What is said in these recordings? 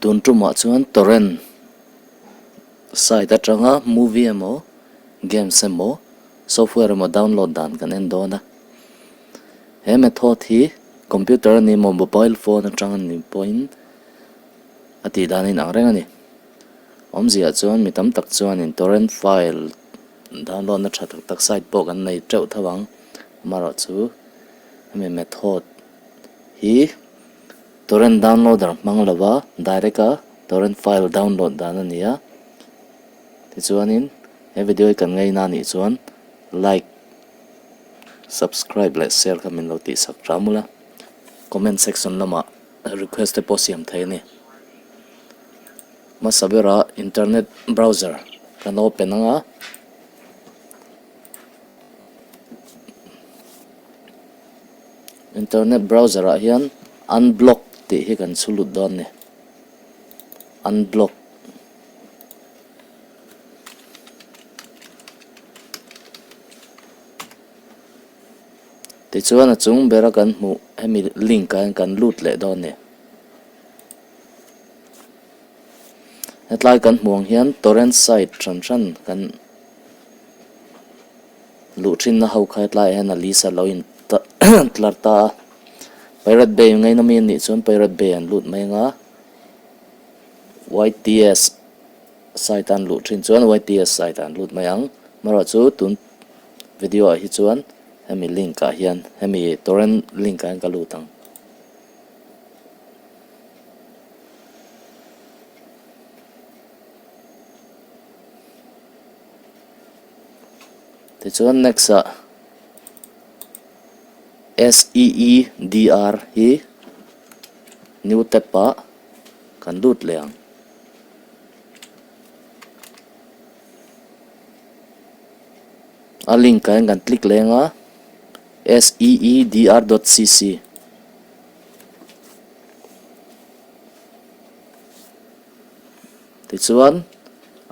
tun tu ma chuan torrent site atanga movie emo games emo software emo download dan kan en dona he method hi computer ni mo mobile phone atanga ni point ati danin angreng ani omzia chuan mitam tak chuan in torrent file download na thatak tak site po kan nei treu thawang maro chu me method hi torrent downloader manglawa direct a torrent file download dan ania ti chuanin he video kan ngai na ni chuan like subscribe le share kamin lo ti sak ramula comment section lama request te posiam thaini masabera internet browser kan open anga internet browser a hian unblock ti hi kan sulut don ne unblock ti chuan a chung bera kan mu hemi link kan lut le don ne hetlai kan muang hian torrent site tran kan lu thin na hau khai tlai hen a lisa loin tlarta pirate bay ngai na min ni chuan pirate bay an lut mai nga ITS site an lut thin chuan ITS site an lut mai ang mara chu tun video a hi chuan hemi link a hian hemi torrent link an ka lutang ti chuan next a seedr hi new tab a kan lut leang a link kan click lenga seedr.cc ti chuan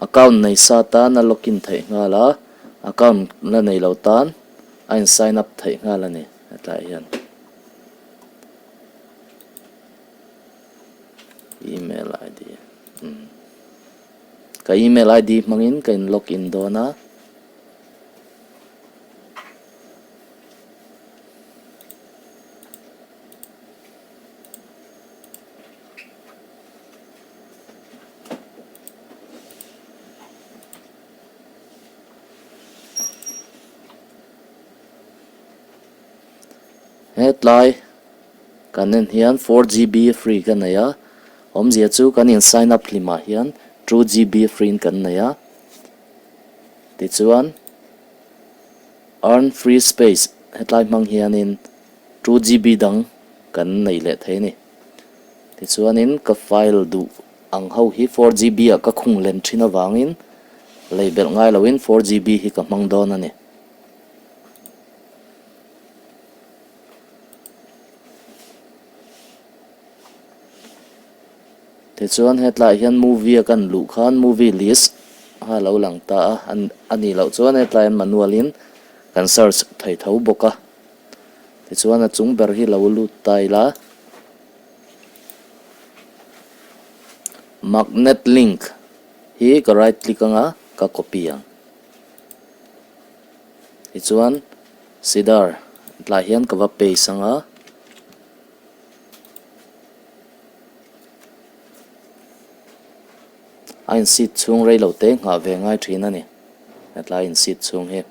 account nei sa ta na login thei ngala account na nei lo tan ein sign up thei ngala ni atlai hian email id ka email id mangin kan login dona hetlai kanen hian 4GB free kan aya omzia chu kanin sign up lima hian 2GB free kan naya ti chuan earn free space hetlai mang hianin 2GB dang kan nei le theini ti chuanin ka file du ang ho hi 4GB a ka khung len thina wangin label ngai lawin 4GB hi ka mang don ani ti chuan hetlai hian movie kan lu khan movie list ha lo lang ta ani lo chuan hetlai manualin kan search thei tho boka ti chuan a chung ber hi lo lut taila magnet link hi ka right click anga ka copy ang ti chuan seedr hetlai hian ka va paste anga ein seed chung rei lo te nga ve ngai thina ni hetlai in seed chung he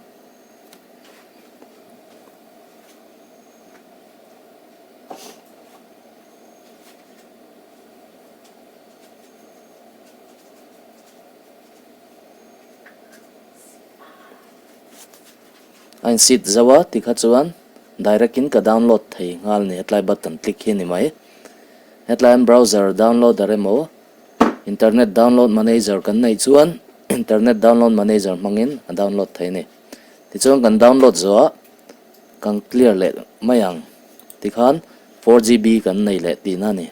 ein seed zawa tikha chuan direct in ka download thei ngal ni hetlai button click hi ni mai hetlai browser downloader emo internet download manager kan nei chuan internet download manager mangin download thaini ti chuan kan download zo kan clear le mayang tikhan 4GB kan nei le ti na ni